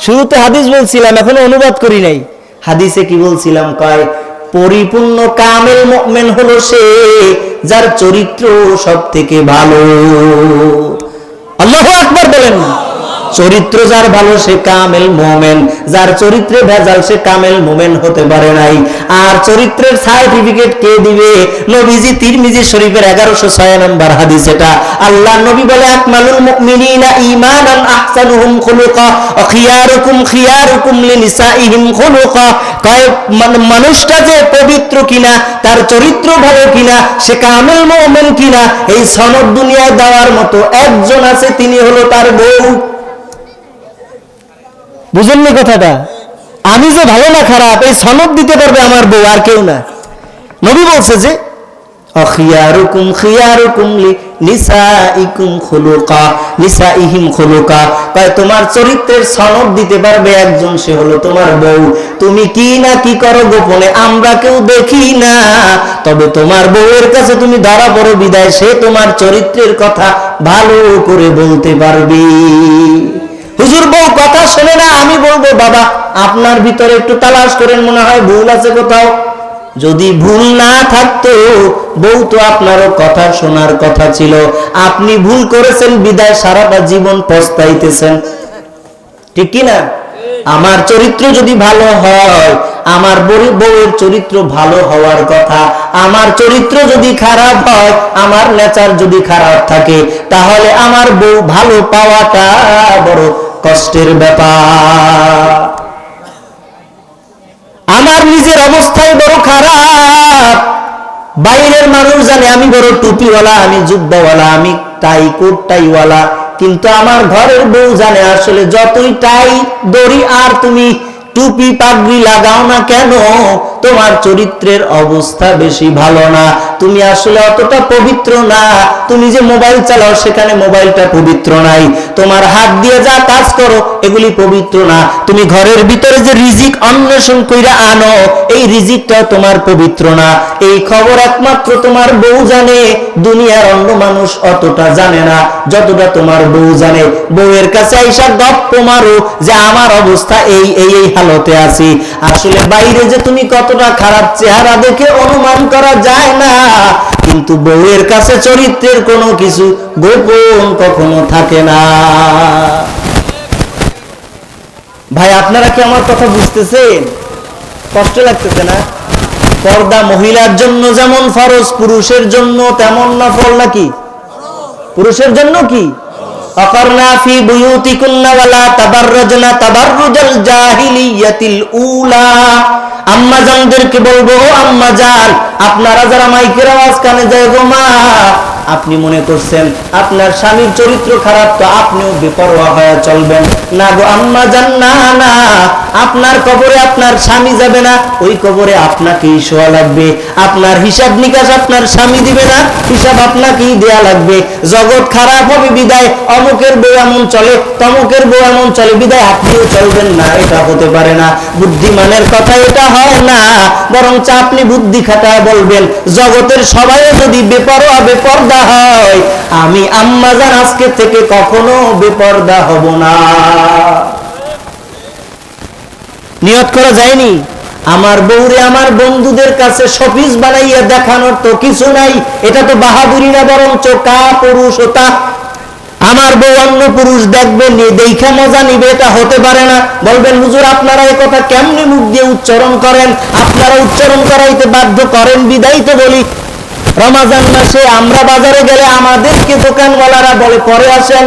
শুরুতে হাদিস বলছিলাম, এখনো অনুবাদ করি নাই। হাদিসে কি বলছিলাম? কয় পরিপূর্ণ কামেল মুমিন হলো সে যার চরিত্র সব থেকে ভালো। আল্লাহু আকবার বলেন। চরিত্র যার ভালো সে কামেল মুমিন, যার চরিত্রে ভেজাল সে কামেল মুমিন হতে পারে নাই। আর চরিত্রের সার্টিফিকেট কে দিবে? নবীজি তিরমিজি শরীফের 1106 নম্বর হাদিস এটা। আল্লাহর নবী বলে আকমালুল মুমিনিনা ঈমানান আহসানুহুম খুলুকা ওয়া খিয়ারুকুম খিয়ারুকুম লিনিসাইহিম খুলুকা। কয় মানুষটা যে পবিত্র কিনা, তার চরিত্র ভালো কিনা, সে কামেল মুমিন কিনা, এই সনদ দুনিয়ায় দেওয়ার মতো একজন আছে, তিনি হলো তার বউ। বুঝেননি কথাটা? আমি যে ভালো না খারাপ এই সনদ দিতে পারবে আমার বউ, আর কেউ না। নবী বলছে যে খিয়ারুকুম খিয়ারুকুম লিনিসাইকুম খুলুকা নিসাইহিম খুলুকা। কয় তোমার চরিত্রের সনদ দিতে পারবে একজন, সে হলো তোমার বউ। তুমি কি না কি করো গোপনে আমরা কেউ দেখি না, তবে তোমার বউয়ের কাছে তুমি ধরা পড়ো বিদায় সে তোমার চরিত্রের কথা ভালো করে বলতে পারবে। হুজুর বউ কথা শোনে না, আমি বলবো বাবা আপনার ভিতরে একটু তালাশ করেন, মনে হয় ভুল আছে কোথাও। যদি ভুল না থাকতো বউ তো আপনারও কথা শোনার কথা ছিল। আপনি ভুল করেছেন বিদায় সারাটা জীবন পস্তাইতেছেন, ঠিক কি না? আমার চরিত্র যদি ভালো হয়, আমার বউয়ের চরিত্র ভালো হওয়ার কথা। আমার চরিত্র যদি খারাপ হয়, আমার নেচার যদি খারাপ থাকে, তাহলে আমার বউ ভালো পাওয়াটা বড় কষ্টের ব্যাপার। আমার নিজের অবস্থাই বড় খারাপ, বাইরের মানুষ জানে আমি বড় টুপিওয়ালা, আমি জুব্বাওয়ালা, আমি টাই কোট টাইওয়ালা, কিন্তু আমার ঘরের বউ জানে আসলে যতই টাই দড়ি আর তুমি টুপি পাগড়ি লাগাও না কেন, তোমার চরিত্রের অবস্থা বেশি ভালো না। তুমি আসলে অতটা পবিত্র না। তুমি যে মোবাইল চালাও সেখানে মোবাইলটা পবিত্র নাই। তোমার হাত দিয়ে যা কাজ করো এগুলি পবিত্র না। তুমি ঘরের ভিতরে যে রিজিক অন্বেষণ কইরা আনো, এই রিজিকটাও তোমার পবিত্র না। এই খবর একমাত্র তোমার বউ জানে, দুনিয়ার অন্য মানুষ অতটা জানে না যতটা তোমার বউ জানে। বউয়ের কাছে আইসা গপ্প মারো যে আমার অবস্থা এই এই এই হালতে আছি। আসলে বাইরে যে তুমি কতটা খারাপ চেহারা দেখে অনুমান করা যায় না, কিন্তু বউয়ের কাছে চরিত্রের কোনো কিছু গোপন কখনো থাকে না। ভাই আপনারা কি আমার কথা বুঝতেছেন? কষ্ট লাগতেছে না? পর্দা মহিলার জন্য যেমন ফরজ, পুরুষের জন্য তেমন নফল নাকি? পুরুষের জন্য কি? অকরনা ফি বুয়ুতিকুন্না ওয়ালা তাবাররাজনা তাবাররুজাল জাহিলিয়াতিল উলা। আম্মা জানদেরকে বলবো, আম্মা জান আপনারা যারা মাইকের আওয়াজ কানে যায় গো মা, আপনি মনে করছেন আপনার স্বামীর চরিত্র খারাপ তো আপনিও বেপরোয়া হয়ে চলবেন না গো আম্মা জান, না না, আপনার কবরে আপনার স্বামী যাবে না, ওই কবরে আপনাকেই শোয়া লাগবে। আপনার হিসাব নিকাশ আপনার স্বামী দিবে না, হিসাব আপনাকেই দেয়া লাগবে। জগৎ খারাপ হবে বিদায় অমুকের বউ এমন চলে, তমুকের বউ এমন চলে বিদায় আপনিও চলবেন না, এটা হতে পারে না। বুদ্ধিমানের কথা এটা হয় না, বরং আপনি বুদ্ধি খাটায় বলবেন জগতের সবাই যদি বেপরোয়া বেপর্দা হয়, আমি আম্মা জান আজকে থেকে কখনো বেপর্দা হব না। নিয়ত করা যায়নি? আমার বউরে আমার বন্ধুদের কাছে শপিস বানাইয়া দেখানোর তো কিছু নাই, এটা তো বাহাদুরি না, বরং চোকা পুরুষতা। আমার বউ অন্য পুরুষ দেখবে, দেখা মজা নিবে, এটা হতে পারে না। বলবেন হুজুর আপনারা এই কথা কেমনি মুখ দিয়ে উচ্চারণ করেন? আপনারা উচ্চারণ করাইতে বাধ্য করেন বিদায় তো বলি। রমজান মাসে আমরা বাজারে গেলে আমাদেরকে দোকানওয়ালারা বলে পরে আসেন,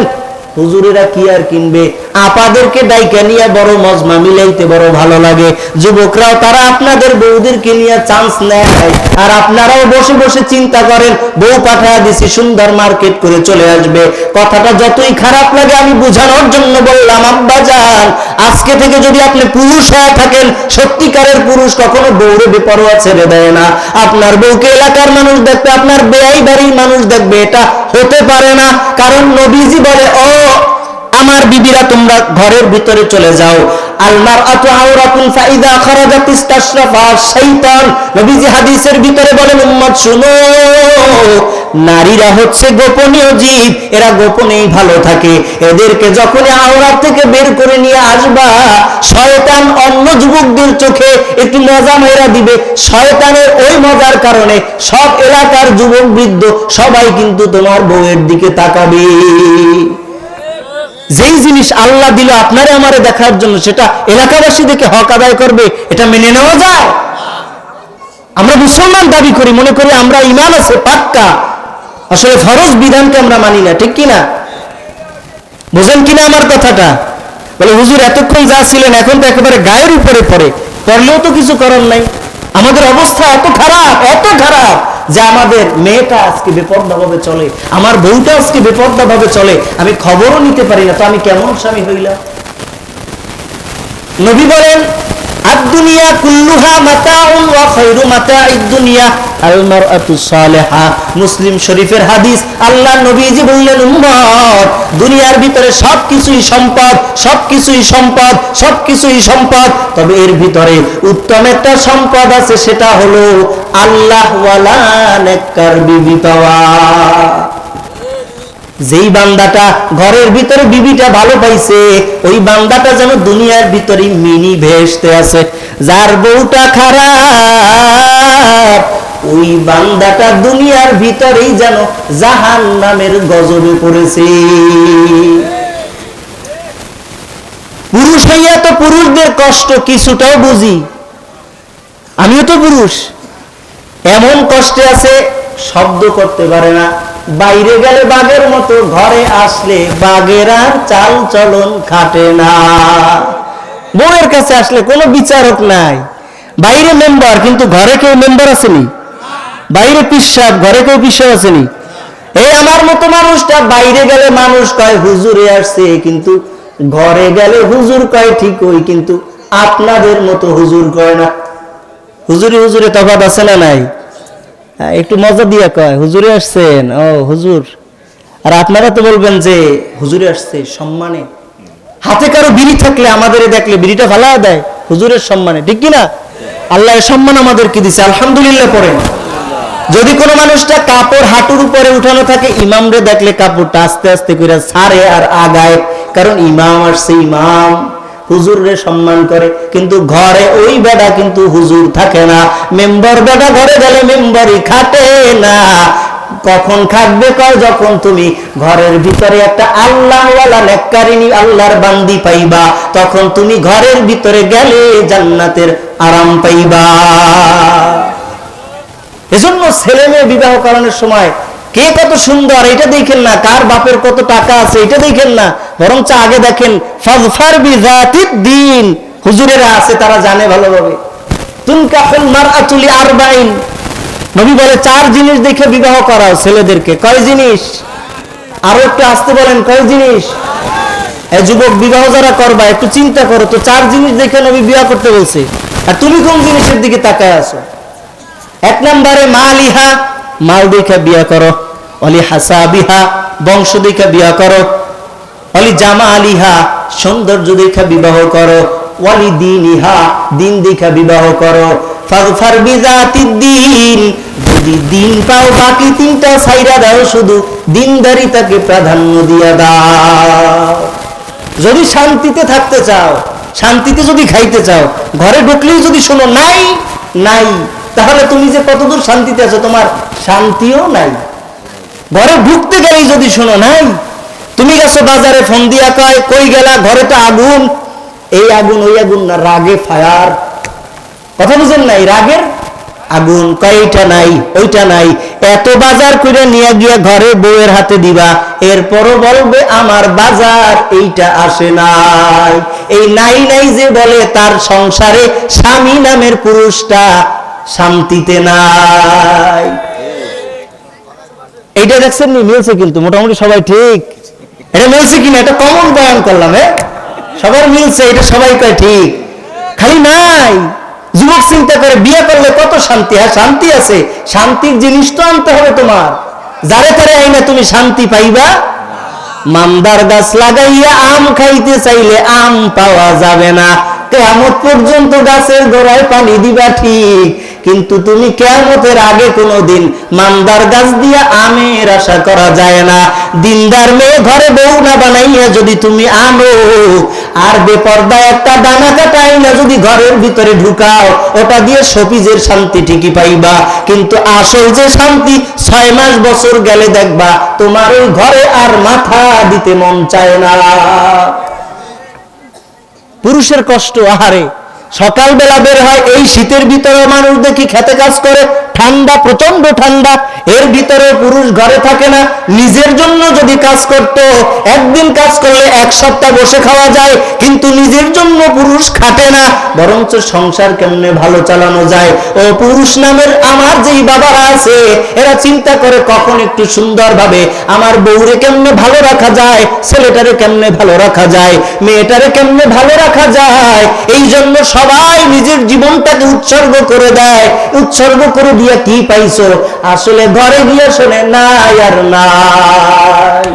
হুজুরেরা কি আর কিনবে, আপাদেরকে ডাইকা নিয়ে বড় মজমা মিলাইতে বড় ভালো লাগে। যুবকরাও তারা আপনাদের বউদেরকে নিয়ে চান্স নেয়, আর আপনারাও বসে বসে চিন্তা করেন বউ পাঠায় দিছি সুন্দর মার্কেট করে চলে আসবে। কথাটা যতই খারাপ লাগে আমি বোঝানোর জন্য বললাম, আব্বা জান আজকে থেকে যদি আপনি পুরুষ হয়ে থাকেন, সত্যিকারের পুরুষ কখনো বউরে বেপরোয়া ছেড়ে দেয় না। আপনার বউকে এলাকার মানুষ দেখবে, আপনার বেয়াই বাড়ির মানুষ দেখবে, এটা হতে পারে না। কারণ নবীজি বলে, ও আমার বিবিরা তোমরা ঘরের ভিতরে চলে যাও। আল মারআতু আওরাতুন ফাইদা খারাজাত ইস্তাশরাফা শাইতান। নবীজি হাদিসের ভিতরে বলেন, উম্মত শুনো, নারীরা হচ্ছে গোপনীয় জীব, এরা গোপনেই ভালো থাকে। এদেরকে যখনই আওরাত থেকে বের করে নিয়ে আসবা, শয়তান অন্য যুবকদের চোখে একটু মজা মেরা দিবে। শয়তানের ওই মজার কারণে সব এলাকার যুবক বৃদ্ধ সবাই কিন্তু তোমার বউয়ের দিকে তাকাবে। যেই জিনিস আল্লাহ দিল আপনারে আমারে দেখার জন্য, সেটা এলাকাবাসী দেখে হক আদায় করবে, এটা মেনে নেওয়া যায়? আমরা মুসলমান দাবি করি, মনে করি আমরা ঈমান আছে পাক্কা, আসলে ফরজ বিধানকে আমরা মানি না, ঠিক কিনা? বুঝেন কিনা আমার কথাটা? বলে হুজুর এতক্ষণ যা ছিলেন এখন তো একেবারে গায়ের উপরে পড়ে, পড়লেও তো কিছু করার নাই। আমাদের অবস্থা এত খারাপ যে আমাদের মেয়েটা আজকে বেপর্দা ভাবে চলে, আমার বউটা আজকে বেপর্দা ভাবে চলে, আমি খবরও নিতে পারি না, তো আমি কেমন স্বামী হইলাম? নবী বলেন, আদ-দুনিয়া কুল্লুহা মাতাউন ওয়া খায়রু মাতা'id দুনিয়া আল মারআতু সালিহা। মুসলিম শরীফের হাদিস। আল্লাহর নবীজি বললেন, উম্মত, দুনিয়ার ভিতরে সবকিছুই সম্পদ, তবে এর ভিতরে উত্তম একটা সম্পদ আছে, সেটা হলো আল্লাহ ওয়ালা নেককার বিবি পাওয়া। যেই বান্দাটা ঘরের ভিতরে বিবিটা ভালো পাইছে, ওই বান্দাটা যেন দুনিয়ার ভিতরে মিনি ভেসতে আছে। যার বউটা খারাপ, ওই বান্দাটা দুনিয়ার ভিতরেই যেন জাহান্নামের গজবে পড়েছে। পুরুষ হইয়া তো পুরুষদের কষ্ট কিছুটাও বুঝি, আমিও তো পুরুষ। এমন কষ্টে আছে, শব্দ করতে পারে না, বাইরে গেলে বাঘের মতো, ঘরে আসলে বাঘের আর চাল চলন খাটে না। বউয়ের কাছে আসলে কোনো বিচারক নাই, বাইরে মেম্বার কিন্তু ঘরে কেউ মেম্বার আসেনি, বাইরে পিসাব ঘরে কেউ পিসাব আসেনি। এই আমার মতো মানুষটা বাইরে গেলে মানুষ কয় হুজুরে আসছে, কিন্তু ঘরে গেলে হুজুর কয় ঠিকই, কিন্তু আপনাদের মতো হুজুর কয় না। হুজুরে তফাৎ আছে না নাই? একটু মজা দিয়া কয় হুজুরে আসছেন, ও হুজুর। আর আপনারা তো বলবেন যে হুজুরে আসছে সম্মানে। হাতে কারো বিড়ি থাকলে আমাদের দেখলে বিড়িটা ফালা দেয় হুজুরের সম্মানে, ঠিক কিনা? আল্লাহ সম্মান আমাদেরকে দিছে, আলহামদুলিল্লাহ পড়েন। যদি কোনো মানুষটা কাপড় হাঁটুর উপরে উঠানো থাকে, ইমামরে দেখলে কাপড়টা আস্তে আস্তে করে ছাড়ে আর আগায়, কারণ ইমাম আসছে, ইমাম হুজুরে সম্মান করে। কিন্তু ঘরে ওই বেটা কিন্তু হুজুর থাকে না, মেম্বার বেটা ঘরে গেলে মেম্বারই খাটে না। কখন খাটবে কয়, যখন তুমি ঘরের ভিতরে একটা আল্লাহওয়ালা নেককারিনী আল্লাহর বান্দি পাইবা, তখন তুমি ঘরের ভিতরে গেলে জান্নাতের আরাম পাইবা। এজন্য ছেলে মেয়ে বিবাহ করানোর সময় কে কত সুন্দর এটা দেখেন না, কার বাপের কত টাকা আছে এটা দেখেন না, বরঞ্চ আগে দেখেন ফাযফার বিযাতিদ দ্বীন। হুজুরেরা আছে, তারা জানে ভালোভাবে। তুনকাহুল মারআতু লিআরবাইন। নবী বলে 4 জিনিস দেখে বিবাহ করাও ছেলেদেরকে। কয় জিনিস? আরো একটু আসতে বলেন, কয় জিনিস? এই যুবক বিবাহ যারা করবা একটু চিন্তা করো তো, 4 জিনিস দেখে নবী বিবাহ করতে বলছে, আর তুমি কোন জিনিসের দিকে তাকায় আছো? 1 নম্বরে মালিহা, মাল দেখে বিয়া করো। অলি হাসাবিহা, বংশ দেখে বিয়া করো। অলি জামালিহা, সৌন্দর্য দেখে বিবাহ করো। ওয়ালি দীনিহা, দিন দেখে বিবাহ করো। ফাযফার বিযাতিদ দ্বীন, যদি দিন পাও বাকি 3টা ছাইরা দাও, শুধু দিনদারিতাকে প্রাধান্য দিয়া দাও। যদি শান্তিতে থাকতে চাও, শান্তিতে যদি খাইতে চাও, ঘরে ঢুকলেই যদি শোনো নাই নাই, তাহলে তুমি যে কতদূর শান্তিতে আছো, তোমার শান্তিও নাই। ঘরে ঢুকতে গেলেই যদি শোনো নাই, তুমি গেছো বাজারে, ফোন দিয়া কয় কই গেলা, ঘরে তো আগুন। এই আগুন ওই আগুন না, রাগে ফায়ার। কথা বুঝেন নাই? রাগের আগুন। কয়টা নাই, ওইটা নাই। এত বাজার করে নিয়ে গিয়া ঘরে বউয়ের হাতে দিবা, এরপরও বলবে আমার বাজার এইটা আসে নাই। এই নাই নাই যে বলে, তার সংসারে স্বামী নামের পুরুষটা শান্তিতে নাই। এইটা দেখছেন নি? মিলছে কিন্তু মোটামুটি সবাই ঠিক। এটা মিলছে কিনা, এটা কমন বয়ান করলাম। সবার মিলছে, এটা সবাই কয় ঠিক, খালি নাই। যুবক চিন্তা করে বিয়ে করলে কত শান্তি। হ্যাঁ শান্তি আছে, শান্তির জিনিস তো আনতে হবে তোমার। যারে তারে আইনা তুমি শান্তি পাইবা মান্দার গাছ লাগাইয়া আম খাইতে চাইলে আম পাওয়া যাবে না। কিয়ামত পর্যন্ত গাছের গোড়ায় পানি দিবা ঠিক, কিন্তু তুমি কিয়ামতের আগে কোনোদিন মান্দার গাছ দিয়া আমের আশা করা যায় না। দিনদার মেয়ে ঘরে বউ না বানাইয়া যদি তুমি আনো, আর বেপর্দা একটা দানা কাটা আইনা যদি ঘরের ভিতরে ঢুকাও, ওটা দিয়ে শপিজের শান্তি ঠিকই পাইবা, কিন্তু আসল যে শান্তি 6 মাস বছর গেলে দেখবা তোমার ওই ঘরে আর মাথা দিতে মন চায় না। পুরুষের কষ্ট আহারে, সকালবেলা বের হয়, এই শীতের ভিতরে মানুষ দেখি খেতে কাজ করে, ঠান্ডা, প্রচন্ড ঠান্ডা, এর ভিতরে পুরুষ ঘরে থাকে না। নিজের জন্য যদি কাজ করত, একদিন কাজ করলে 1 সপ্তাহ বসে খাওয়া যায়, কিন্তু নিজের জন্য পুরুষ খাটে না, বরঞ্চ সংসার কেমনে ভালো চালানো যায়। ও পুরুষ নামের আমার যেই বাবারা আছে, এরা চিন্তা করে কখন একটু সুন্দরভাবে আমার বউরে কেমনে ভালো রাখা যায়, ছেলেটারে কেমনে ভালো রাখা যায়, মেয়েটারে কেমনে ভালো রাখা যায়। এই জন্য সবাই নিজের জীবনটাকে উৎসর্গ করে দেয়। উৎসর্গ করে দিয়ে কি পাইছো? আসলে ঘরে গিয়ে শোনে নাই আর নাই।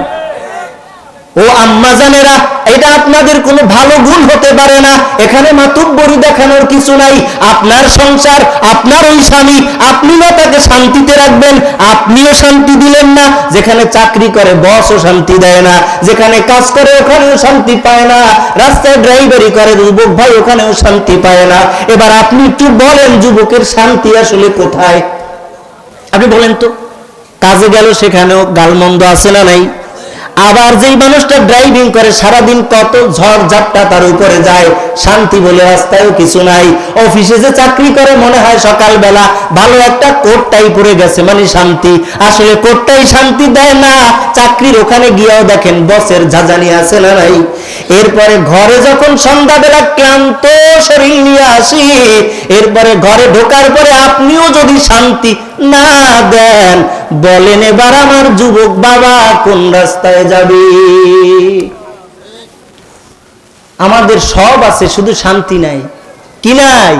ও আম্মা জানেরা, এটা আপনাদের কোনো ভালো গুণ হতে পারে না। এখানে মাতুব্বরি দেখানোর কিছু নাই। আপনার সংসার, আপনার ওই স্বামী, আপনি না তাকে শান্তিতে রাখবেন, আপনিও শান্তি দিলেন না। যেখানে চাকরি করে বসও শান্তি দেয় না, যেখানে কাজ করে ওখানেও শান্তি পায় না, রাস্তায় ড্রাইভারি করে যুবক ভাই ওখানেও শান্তি পায় না। এবার আপনি একটু বলেন, যুবকের শান্তি আসলে কোথায়? আপনি বলেন তো। কাজে গেল, সেখানেও গালমন্দ আছে না নাই? আবার যেই মানুষটা ড্রাইভিং করে সারাদিন কত ঝড় ঝাপটা তার উপরে যায়, শান্তি বলে রাস্তায়ও কিছু নাই। অফিসে যে চাকরি করে মনে হয় সকালবেলা ভালো একটা কোটটাই পরে গেছে মানে শান্তি, আসলে কোটটাই শান্তি দেয় না। চাকরির ওখানে গিয়েও দেখেন বসের ঝাঁঝানি আছে না নাই। এরপরে ঘরে যখন সন্ধ্যাবেলা ক্লান্ত শরীর নিয়ে আসি, এরপরে ঘরে ঢোকার পরে আপনিও যদি শান্তি না দেন, বলেন এবার আমার যুবক বাবা কোন রাস্তায় যাবে? আমাদের সব আছে, শুধু শান্তি নাই। কি নাই?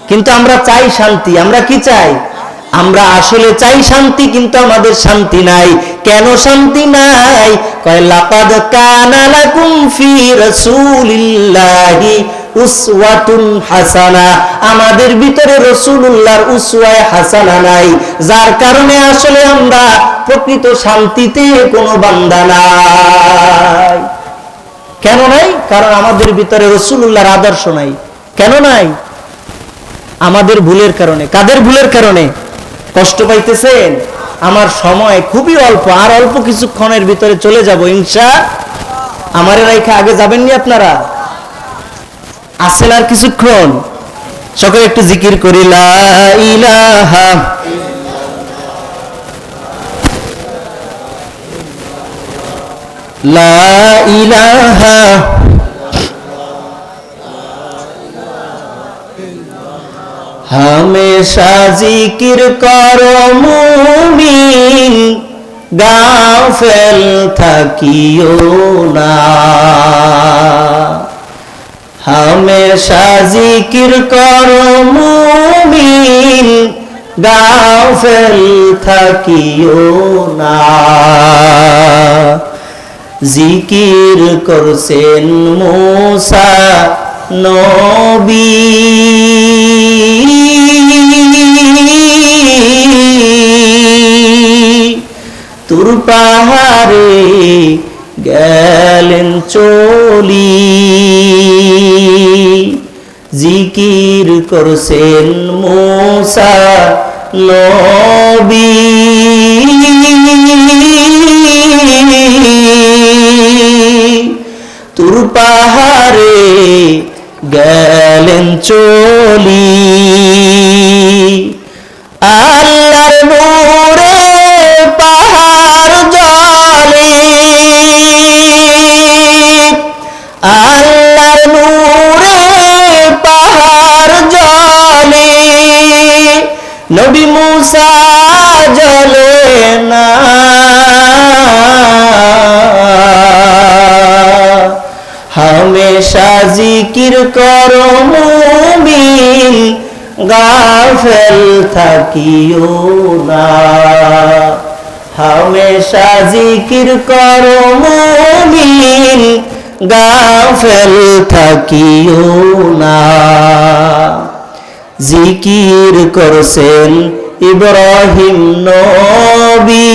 কিন্তু আমরা চাই শান্তি। আমরা কি চাই? আমরা আসলে চাই শান্তি, কিন্তু আমাদের শান্তি নাই। কেন শান্তি নাই? কয় লাকাদ কানা লাকুম ফি রাসূলিল্লাহি উসওয়াতুন হাসানা। আমাদের ভিতরে রাসূলুল্লাহর উসওয়ায়ে হাসানা নাই, যার কারণে আসলে আমরা প্রকৃত শান্তিতে কোনো বান্দা নাই। কেন নাই? কারণ আমাদের ভিতরে রাসূলুল্লাহর আদর্শ নাই। কেন নাই? আমাদের ভুলের কারণে। কাদের ভুলের কারণে? কষ্ট পাইতেছেন? আমার সময় খুবই অল্প, আর অল্প কিছুক্ষণের ভিতরে চলে যাব ইনশাআল্লাহ। আমারে রাইখা আগে যাবেননি আপনারা? আছেন আর কিছুক্ষণ? সকলে একটু জিকির করি, লা ইলাহা লা ইলাহা हमेशा जिकिर करो मुमिन गाफिल থাকিও না। हमेशा जिकिर करो मुमिन गाफिल থাকিও না। জিকির করছেন মুসা নবী, তুর পাহাড়ে গেলেন চলি, জিকির করছেন মুসা নবী। তুর পাহাড়ে গেলেন চলি, আল্লাহর নূরে পাহাড় জ্বলে, আল্লাহর নূরে পাহাড় জ্বলে, নবী মুসা জ্বলে না। हमेशा जिकिर करो मुमिन गाफिल থাকিও না। হামেশা জিকির করো মুমিন গাফেল থাকিও না। জিকির করছেন ইব্রাহিম নবী,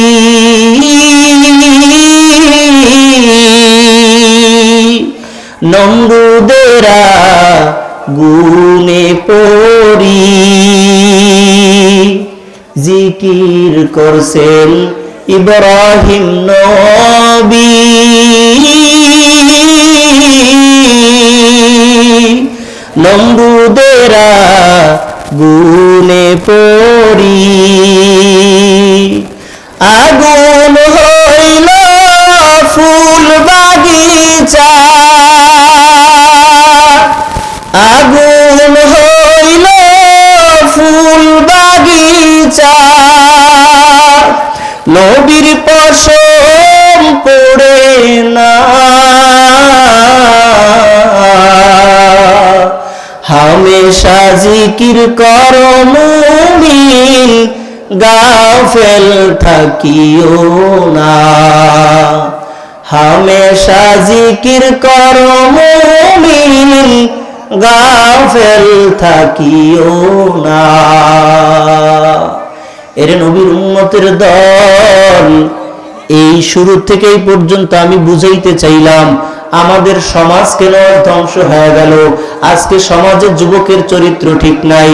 নমরুদেরা গুনে পড়ি জিকির করছেন ইব্রাহিম নবী, নমরুদেরা গুনে পড়ি আগুন হইল ফুল বাগিচা, আগুন হইল ফুল বাগিচা, নবীর পশম পড়ে না। হামেশা জিকির করো মুমিন গাফেল থাকিও না। হামেশা জিকির করো মুমিন গাফেল থাকিও না। এর নবীর উম্মতের দল, এই শুরু থেকে এই পর্যন্ত আমি বুঝাইতে চাইলাম আমাদের সমাজ কেন ধ্বংস হয়ে গেল। আজকে সমাজে যুবকের চরিত্র ঠিক নাই,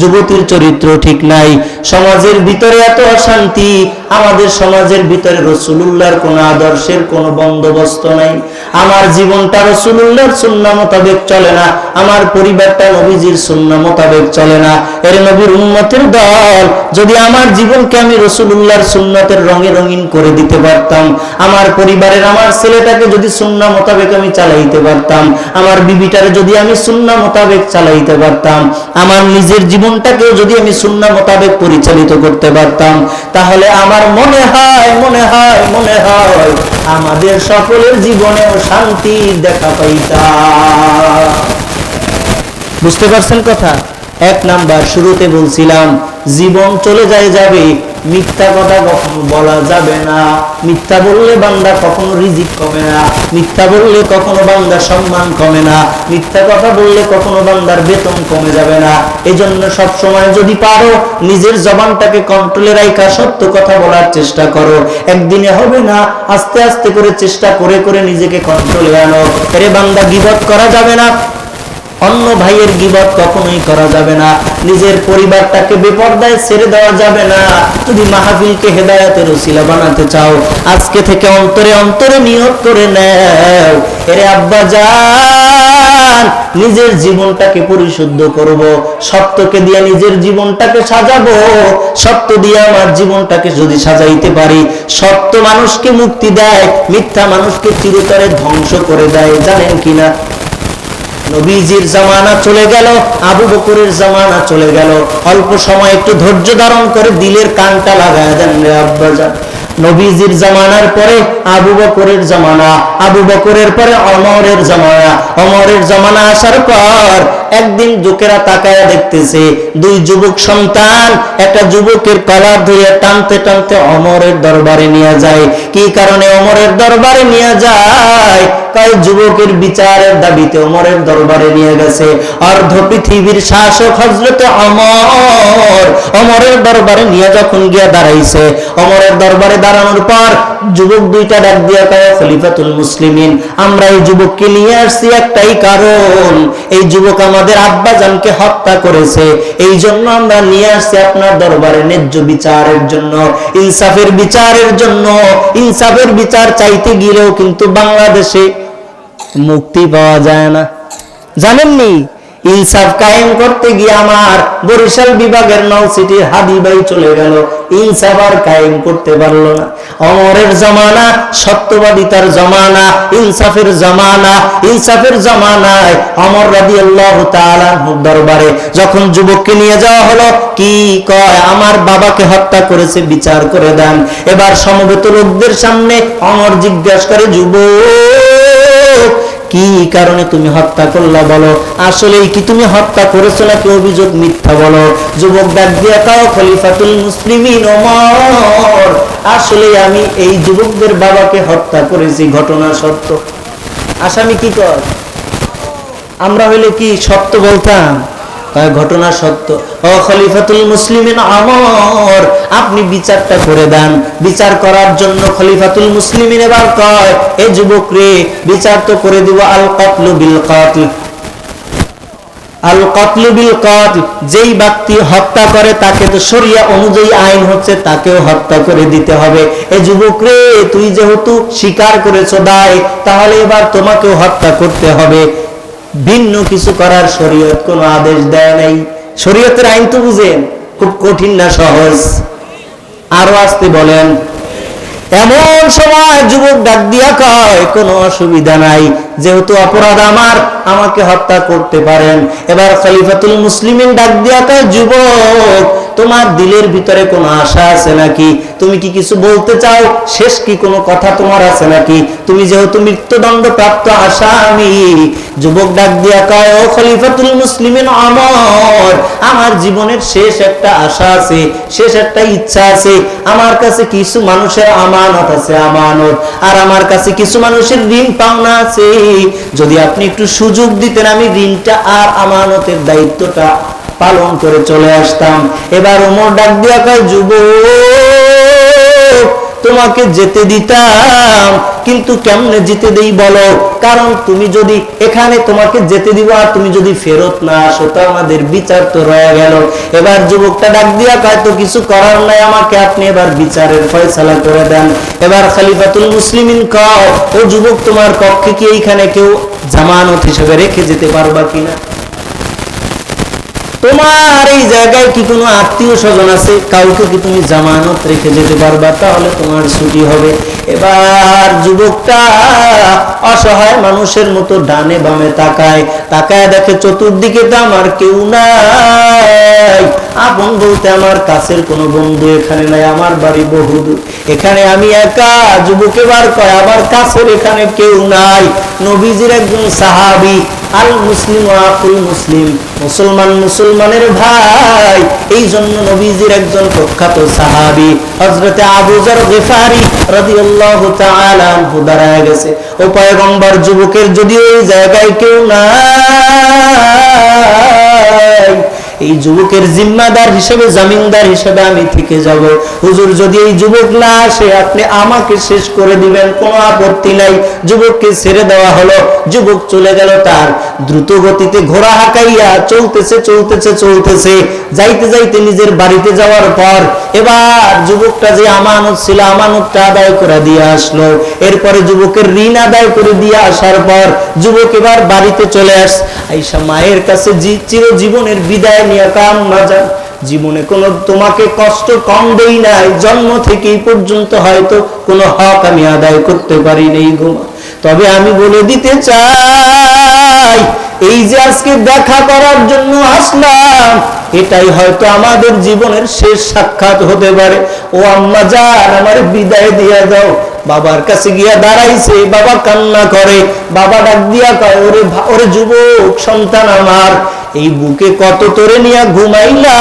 যুবতীর চরিত্র ঠিক নাই, সমাজের ভিতরে এত অশান্তি, আমাদের সমাজের ভিতরে রাসূলুল্লাহর কোন আদর্শের কোন বন্দোবস্ত নাই। আমার জীবনটা রাসূলুল্লাহর সুন্নাহ মোতাবেক চলে না, আমার পরিবারটা নবীজির সুন্নাহ মোতাবেক চলে না। এর নবীর উম্মতের দল, যদি আমার জীবনকে আমি রাসূলুল্লাহর সুন্নতের রঙে রঙিন করে দিতে পারতাম, আমার পরিবারের আমার ছেলেটাকে যদি সুন্নাহ মোতাবেক আমি চালাইতে পারতাম, আমার বিবিটারে যদি আমি সুন্নাহ মোতাবেক চালাইতে পারতাম, আমার নিজের জীবনটাকেও যদি আমি সুন্নাহ মোতাবেক পরিচালিত করতে পারতাম, তাহলে আমার মনে হয় আমাদের সকলের জীবনেও শান্তির দেখা পাইতাম। বুঝতে পারছেন কথা? এক নাম্বার, শুরুতে বলছিলাম জীবন চলে যাবে, মিথ্যা কথা কখনো বলা যাবে না। মিথ্যা বললে বান্দা কখনো রিজিক কমে না, মিথ্যা বললে কখনো বান্দার সম্মান কমে না, মিথ্যা কথা বললে কখনো বান্দার বেতন কমে যাবে না। এজন্য সব সময় যদি পারো নিজের জবানটাকে কন্ট্রোলে রাখা সত্য কথা বলার চেষ্টা করো। একদিনে হবে না, আস্তে আস্তে করে চেষ্টা করে নিজেকে কন্ট্রোলে আনো। এরে বান্দা, গীবত করা যাবে না, অন্য ভাইয়ের গীবত কখনোই করা যাবে না, নিজের পরিবারটাকে বেপরদায় ছেড়ে দেওয়া যাবে না। যদি মাহফিলকে হেদায়েতের ওসিলা বানাতে চাও, আজকে থেকে অন্তরে অন্তরে নিয়ত করে নাও, এরে আব্বা জান, নিজের জীবনটাকে পরিশুদ্ধ করব, সত্যকে দিয়ে নিজের জীবনটাকে সাজাবো। সত্য দিয়ে আমার জীবনটাকে যদি সাজাইতে পারি, সত্য মানুষকে মুক্তি দেয়, মিথ্যা মানুষকে চিরতরে ধ্বংস করে দেয়। জানেন কিনা? নবীজির জামানা চলে গেল, আবু বকরের জামানা চলে গেল। অল্প সময় একটু ধৈর্য ধারণ করে দিলের কানটা লাগায় দেন রে আব্বাজান। নবীজির জামানার পরে আবু বকরের জামানা, আবু বকরের পরে ওমরের জামানা, ওমরের জামানা আসার পর একদিন লোকেরা তাকায়া দেখতেছে দুই যুবক সন্তান একটা যুবকের কলার ধরে টানতে টানতে ওমরের দরবারে নিয়ে যায়। কি কারণে ওমরের দরবারে নিয়ে যায়? কয় যুবকের বিচারের দাবিতে ওমরের দরবারে নিয়ে গেছে। অর্ধ পৃথিবীর শাসক হযরতে ওমর ওমরের দরবারে নিয়ে যখন গিয়া দাঁড়াইছে, ওমরের দরবারে দাঁড়ানোর পর যুবক দুইটা ডাক দিয়া কয়, খলিফাতুল মুসলিমিন, আমরা এই যুবককে নিয়ে আসছি একটাই কারণ, এই যুবক আমাদের আব্বাজানকে হত্যা করেছে, এই জন্য আমরা নিয়ে আসছি আপনার দরবারে ন্যায্য বিচারের জন্য, ইনসাফের বিচারের জন্য। ইনসাফের বিচার চাইতে গেলেও কিন্তু বাংলাদেশে মুক্তি পাওয়া যায় না, জানেননি? ইনসাফ কায়েম করতে গিয়ে আমার বরিশাল বিভাগের নলসিটির হাদি ভাই চলে গেল, ইনসাফ আর কায়েম করতে পারলো না। ওমরের জামানা সত্যবাদিতার জামানা, ইনসাফের জামানা। ইনসাফের জামানায় ওমর রাদিয়াল্লাহু তাআলা আনহুর দরবারে যখন যুবককে নিয়ে যাওয়া হলো, কি কয়, আমার বাবাকে হত্যা করেছে, বিচার করে দেন। এবার সমবেত লোকদের সামনে ওমর জিজ্ঞাসা করে, যুবক কি কারণে তুমি হত্যা করলা বলো, আসলেই কি তুমি হত্যা করেছো নাকি অভিযোগ মিথ্যা বলো। যুবক ডাক দিয়া কও, খলিফাতুল মুসলিমিন ওমর, আসলে আমি এই যুবকদের বাবাকে হত্যা করেছি, ঘটনা সত্য। আসামি কি কর? আমরা হইলে কি সত্য বলতাম? ঘটনা সত্য। ও খলিফাতুল মুসলিমিন ওমর, আপনি বিচারটা করে দেন। বিচার করার জন্য খলিফাতুল মুসলিমিন এবার কয়, এ যুবক রে, বিচার তো করে দিব। আল কতলু বিল কতল, আল কতলু বিল কতল, যেই ব্যক্তি হত্যা করে তাকে তো শরিয়া অনুযায়ী আইন হচ্ছে তাকেও হত্যা করে দিতে হবে। এ যুবক রে, তুই যেহেতু স্বীকার করেছো দায়, তাহলে এবার তোমাকেও হত্যা করতে হবে। ভিন্ন কিছু করার শরীয়ত কোনো আদেশ দেয় নাই। শরীয়তের আইন তো বুঝেন, খুব কঠিন না সহজ? আরো আসতে বলেন। এমন সময় যুবক ডাক দিয়া কয়, কোনো অসুবিধা নাই, যেহেতু অপরাধ আমার, আমাকে হত্যা করতে পারেন। এবার খলিফাতুল মুসলিমিন ডাক দিয়া কয়, যুবক, তোমার দিলের ভিতরে কোনো আশা আছে নাকি? তুমি কি কিছু বলতে চাও? শেষ কি কোনো কথা তোমার আছে নাকি? তুমি যেহেতু মৃত্যুদণ্ড প্রাপ্ত আসামি। যুবক ডাক দিয়া কয়, ও খলিফাতুল মুসলিমিন ওমর, আমার জীবনের শেষ একটা আশা আছে, শেষ একটা ইচ্ছা আছে। আমার কাছে কিছু মানুষের আমানত আছে, আমানত, আর আমার কাছে কিছু মানুষের ঋণ পাওনা আছে। যদি আপনি একটু সুযোগ দিতেন, আমি ঋণটা আর আমানতের দায়িত্বটা পালন করে চলে আসতাম। এবার ওমর ডাক দিয়া কয়, যুবক, তোমাকে যেতে দিতাম, কিন্তু কেমনে যেতে দেই বলো? কারণ তুমি যদি এখানে, তোমাকে যেতে দিব, আর তুমি যদি ফেরত না আসো তো আমাদের বিচার তো রয়ে গেল। এবার যুবকটা ডাক দিয়া কয়, তো কিছু করার নাই, আমাকে আপনি এবার বিচারের ফয়সালা করে দেন। এবার খলিফাতুল মুসলিমিন কয়, ও যুবক, তোমার পক্ষে কি এইখানে কেউ জামানত হিসেবে রেখে যেতে পারবা কিনা? তোমার এই জায়গায় কি কোনো আত্মীয় স্বজন আছে? কাউকে কি তুমি জামানত রেখে যেতে পারবা? তাহলে তোমার ছুটি হবে। এবার যুবকটা অসহায় মানুষের মতো ডানে বামে তাকায়, তাকায় দেখে চতুর্দিকে তো আমার কেউ নাই। আপন বলতে আমার কাছের কোনো বন্ধু এখানে নাই, আমার বাড়ি বহুদূর, এখানে আমি একা। যুবক এবার কয়, আবার কাছের এখানে কেউ নাই। নবীজির একজন সাহাবী, আল মুসলিম আকুল মুসলিম, মুসলমান মুসলমানের ভাই, এই জন্য নবীজির একজন প্রখ্যাত সাহাবী হযরতে আবু যর গিফারি রাদিয়াল্লাহু তাআলা আনহু দাঁড়ায় গেছে। ও পয়গম্বর, যুবকের যদি ওই জায়গায় কেউ নাই, এই যুবকের জিম্মাদার হিসেবে, জামিনদার হিসেবে আমি থেকে যাব। হুজুর, যদি এই যুবক না আসে, আপনি আমাকে শেষ করে দিবেন, কোনো আপত্তি নাই। যুবককে ছেড়ে দেওয়া হলো। যুবক চলে গেল তার দ্রুত গতিতে, ঘোড়া হাঁকাইয়া চলতেছে চলতেছে চলতেছে, যাইতে যাইতে নিজের বাড়িতে যাওয়ার পর এবার যুবকটা যে আমানত ছিল, আমানতটা আদায় করে দিয়ে আসলো। এরপরে যুবকের ঋণ আদায় করে দিয়ে আসার পর যুবক এবার বাড়িতে চলে আইসা মায়ের কাছে চিরজীবনের বিদায় নিয়ে, আম্মা জান, জীবনে কোনো তোমাকে কষ্ট কম দেই নাই, জন্ম থেকে এই পর্যন্ত হয়তো কোনো হক আমি আদায় করতে পারি নাই গো, তবে আমি বলে দিতে চাই, এই যে আজকে দেখা করার জন্য আসলাম, এটাই হয়তো আমাদের জীবনের শেষ সাক্ষাৎ হতে পারে। ও আম্মা জান, আমার বিদায় দিয়ে দাও। বাবার কাছে গিয়া দাঁড়াইছে, বাবা কান্না করে। বাবা ডাক দিয়া কয়, ওরে যুবক সন্তান আমার, এই বুকে কত তোরে নিয়ে ঘুমাইলাম,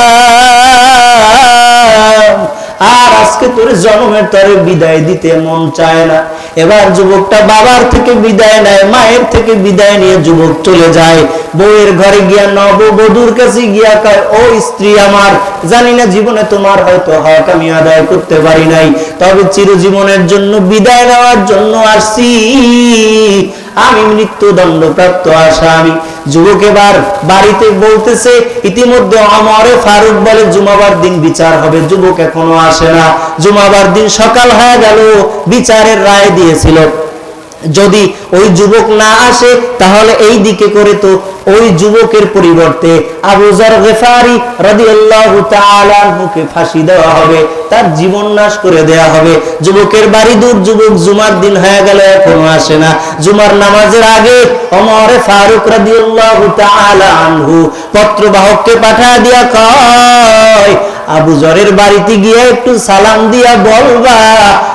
আর আজকে তোর জন্মের তরে বিদায় দিতে মন চায় না। এবার যুবকটা বাবার থেকে বিদায় নেয়, মায়ের থেকে বিদায় নিয়ে যুবক চলে যায় বউয়ের ঘরে গিয়া নববধূর কাছে গিয়া কয়, ও স্ত্রী আমার, জানি না জীবনে তোমার হয়তো হক আমি আদায় করতে পারি নাই, তবে চিরজীবনের জন্য বিদায় নেওয়ার জন্য আসছি, আমি মৃত্যুদণ্ড প্রাপ্ত আসামি। যুবক এবার বাড়িতে বলতেছে, ইতিমধ্যে ওমরে ফারুক বলে জুমাবার দিন বিচার হবে। যুবক এখনো আসে না। জুমাবার দিন সকাল হয়ে গেল, বিচারের রায় দিয়েছিল, যদি ওই যুবক না আসে তাহলে এই দিকে করে তো ওই যুবকের পরিবর্তে আবু যর গিফারি রাদিয়াল্লাহু তাআলা আনহুকে ফাঁসি দেওয়া হবে, তার জীবন নাশ করে দেওয়া হবে। যুবকের বাড়ি দূর, যুবক জুমার দিন হয়ে গেল এখনো আসে না। জুমার নামাজের আগে ওমরে ফারুক রাদিয়াল্লাহু তাআলা আনহু পত্রবাহককে পাঠিয়ে দিয়া কয়, আবু জরের বাড়িতে গিয়ে একটু সালাম দিয়া বলবা,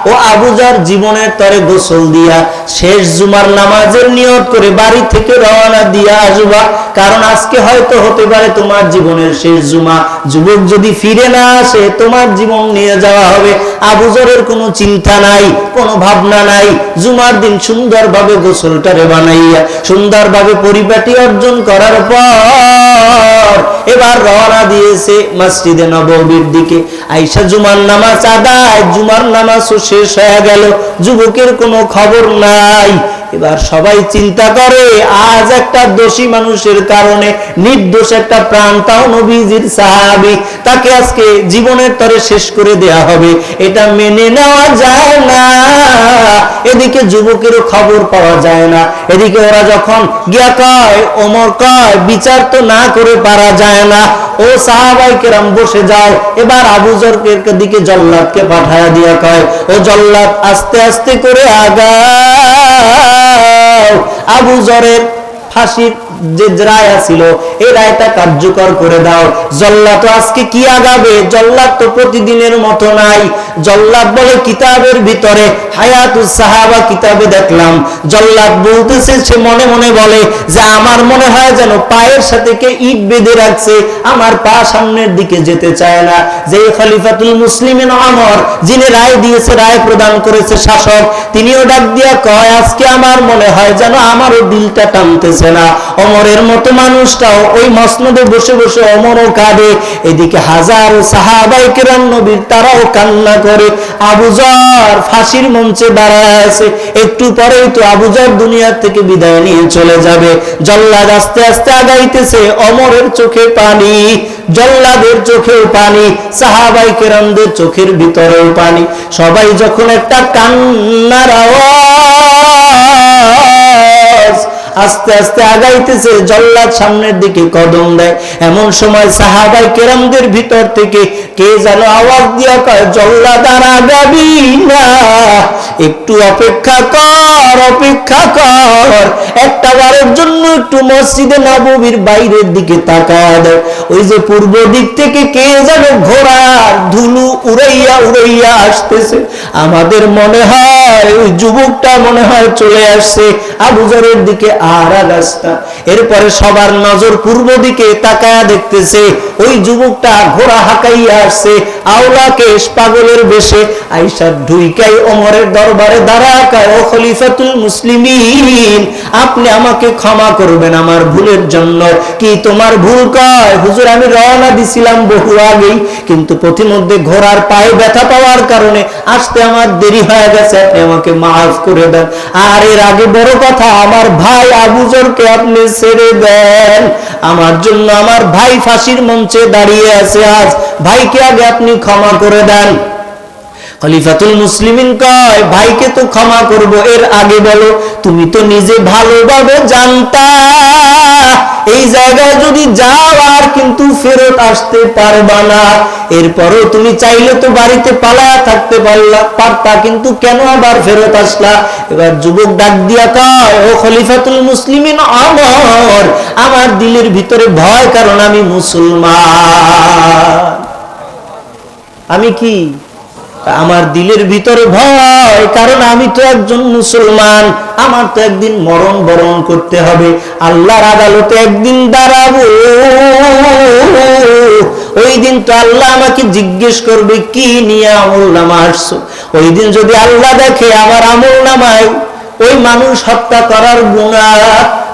ও আবু জর জীবনের তরে গোসল দিয়া শেষ জুমার নামাজের নিয়ত করে বাড়ি থেকে রওনা দিয়া আসবা, কারণ আজকে হয়তো হতে পারে তোমার জীবনের শেষ জুমা। যুবক যদি ফিরে না আসে তোমার জীবন নিয়ে যাওয়া হবে। আবু জরের কোনো চিন্তা নাই, কোনো ভাবনা নাই। জুমার দিন সুন্দরভাবে গোসলটারে বানাইয়া সুন্দরভাবে পরিপাটি অর্জন করার পর এবার রওনা দিয়েছে মসজিদে নববীর দিকে। আয়েশা জুমার নামাজ আদায়, জুমার নামাজও শেষ হয়ে গেল, যুবকের কোনো খবর নাই। এবার সবাই চিন্তা করে আজ একটা দোষী মানুষের কারণে নির্দোষ একটা প্রাণ, তাও নবীজির সাহাবী, তাকে আজকে জীবনের তরে শেষ করে দেয়া হবে, এটা মেনে নেওয়া যায় না। এদিকে যুবকেরও খবর পাওয়া যায় না, এদিকে ওরা যখন গিয়া কয়, ওমর কয় বিচার তো না করে পারা যায় না, ও সাহাবায়ে কেরাম বসে যাও। এবার আবু জরকে দিকে জল্লাদকে পাঠায়া দিয়া কয়, ও জল্লাদ আস্তে আস্তে করে আগাও, আবু জরের ফাঁসির যে রায় ছিল এই রায়টা কার্যকর করে দাও। জল্লাদ তো আজকে কি আগাবে? জল্লাদ তো প্রতিদিনের মতো নাই। জল্লাদ বলে কিতাবের ভিতরে হায়াতুস সাহাবা কিতাবে দেখলাম জল্লাদ বলতেছে, সে মনে মনে বলে যে আমার মনে হয় যেন পায়ের সাথে কে ইট বেঁধে রাখছে, আমার পা সামনের দিকে যেতে চায় না। যে খলিফাতুল মুসলিমিন ওমর, যিনি রায় দিয়েছে, রায় প্রদান করেছে শাসক, তিনিও ডাক দিয়া কয় আজকে আমার মনে হয় যেন আমারও দিলটা টানতেছে না। ওমরের মতো মানুষটাও ওই মসনদে বসে বসে ওমরও কাঁদে, এদিকে হাজারো সাহাবায়ে কেরাম নবীর তারাও কান্না করে। আবু জর ফাঁসির মঞ্চে দাঁড়ায় আছে, একটু পরেই তো আবু জর দুনিয়া থেকে বিদায় নিয়ে চলে যাবে। জল্লাদ আস্তে আস্তে আগাইতেছে, ওমরের চোখে পানি, জল্লাদের চোখেও পানি, সাহাবায়ে কেরামদের চোখের ভিতরেও পানি। সবাই যখন একটা কান্নার আওয়াজ আস্তে আস্তে আগাইতেছে, জল্লাদ সামনের দিকে কদম দেয়। এমন সময় সাহাবায়ে কেরামদের ভিতর থেকে কে যেন আওয়াজ দিয়া কয়, জল্লাদ আর আগাবি না, একটু অপেক্ষা কর, অপেক্ষা কর, একটা বারের জন্য একটু মসজিদে নববীর বাইরের দিকে তাকায় দেয়। ওই যে পূর্ব দিক থেকে কে যেন ঘোড়ার ধুলো উড়াইয়া উড়াইয়া আসতেছে। আমাদের মনে হয় ওই যুবকটা মনে হয় চলে আসছে আবু জরের দিকে আর রাস্তা। এরপরে সবার নজর পূর্ব দিকে তাকায়া দেখতেছে ওই যুবকটা ঘোড়া হাঁকাইয়া আসছে, আওলা কেশ, পাগলের বেশে আয়েশা ঢুইকাই ওমরের দরবারে দাঁড়ায় কয়, ও খলিফাতুল মুসলিমিন, আপনি আমাকে ক্ষমা করবেন আমার ভুলের জন্য। কি তোমার ভুল? কয় হুজুর আমি রওনা দিছিলাম বহু আগেই, কিন্তু পথিমধ্যে ঘোড়ার পায়ে ব্যথা পাওয়ার কারণে আসতে আমার দেরি হয়ে গেছে, আপনি আমাকে মাফ করে দেন। আর এর আগে বড় কথা, আমার ভাই আবু জরকে আপনি ছেড়ে দেন, আমার জন্য আমার ভাই ফাঁসির মঞ্চে দাঁড়িয়ে আছে, আজ ভাইকে আগে আপনি ক্ষমা করে দেন। খলিফাতুল মুসলিমিন কয়, ভাইকে তো ক্ষমা করব, এর আগে বলো তুমি তো নিজে ভালোভাবে জানতা এই জায়গায় যদি যাও আর কিন্তু ফেরত আসতে পারবা না, এরপরও তুমি চাইলে তো বাড়িতে পালায়া থাকতে পারতা, কিন্তু কেন আবার ফেরত আসলা? এবার যুবক ডাক দিয়া কয়, ও খলিফাতুল মুসলিমিন ওমর, আমার দিলের ভিতরে ভয়, কারণ আমি মুসলমান। আমি কি? আমার দিলের ভিতরে ভয়, কারণ আমি তো একজন মুসলমান, আমার তো একদিন মরণ বরণ করতে হবে, আল্লাহর আদালতে একদিন দাঁড়াবো। ওই দিন তো আল্লাহ আমাকে জিজ্ঞেস করবে কি নিয়ে আমল নামা আসছো। ওই দিন যদি আল্লাহ দেখে আমার আমল নামায় ওই মানুষ হত্যা করার গুনাহ,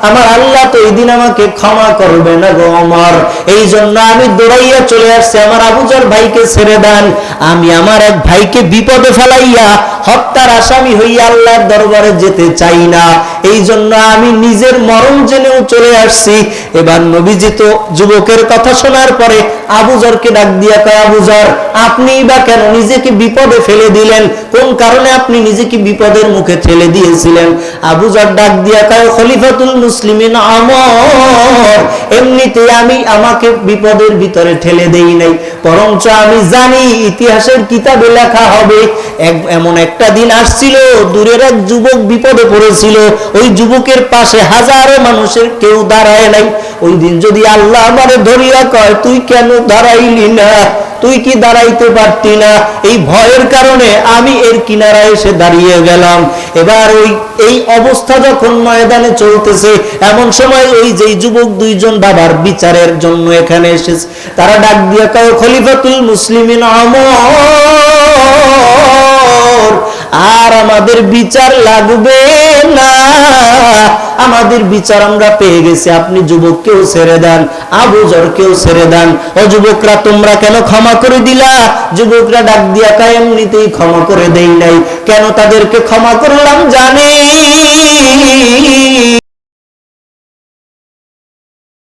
আমার আল্লাহ তো এই দিন আমাকে ক্ষমা করবে না গো ওমর। এই জন্য আমি দৌড়াইয়া চলে আসছি, আমার আবু জর ভাইকে ছেড়ে দেন। আমি আমার এক ভাইকে বিপদে ফেলাইয়া হত্যার আসামি হইয়া আল্লাহর দরবারে যেতে চাই না, এই জন্য আমি নিজের মরণ জেনেও চলে আসছি। এবার নবীজি তো যুবকের কথা শোনার পরে আবু জরকে ডাক দিয়া কয়, আবু জর, আপনি বা কেন নিজেকে বিপদে ফেলে দিলেন? কোন কারণে আপনি নিজেকে বিপদের মুখে ঠেলে দিয়েছিলেন? আবু জর ডাক দিয়া কয়, খলিফাতুল মুসলিমিন ওমর, এমনিতে আমি আমাকে বিপদের ভিতরে ঠেলে দেই নাই, বরঞ্চ আমি জানি ইতিহাসের কিতাবে লেখা হবে এমন একটা দিন আসছিল, দূরের এক যুবক বিপদে পড়েছিল, ওই যুবকের পাশে হাজারো মানুষের কেউ দাঁড়ায় নাই। ওই দিন যদি আল্লাহ আমারে ধরিয়া কয় তুই কেন দাঁড়াইলি না, তুই কি দাঁড়াইতে পারতি না? এই ভয়ের কারণে আমি এর কিনারায় এসে দাঁড়িয়ে গেলাম। এবার এই অবস্থা যখন ময়দানে চলতেছে, এমন সময় ওই যে যুবক দুইজন বাবার বিচারের জন্য এখানে এসেছে, তারা ডাক দিয়ে কয়, খলিফাতুল মুসলিমিন ওমর, আর আমাদের বিচার লাগবে না, আমাদের বিচার আমরা পেয়ে গেছি, আপনি যুবককেও ছেড়ে দেন, আবু যরকেও ছেড়ে দেন। ও যুবকরা, তোমরা কেন ক্ষমা করে দিলা? যুবকরা ডাক দিয়া কয়, এমনিতেই ক্ষমা করে দেই নাই। কেন তাদেরকে ক্ষমা করলাম জানি?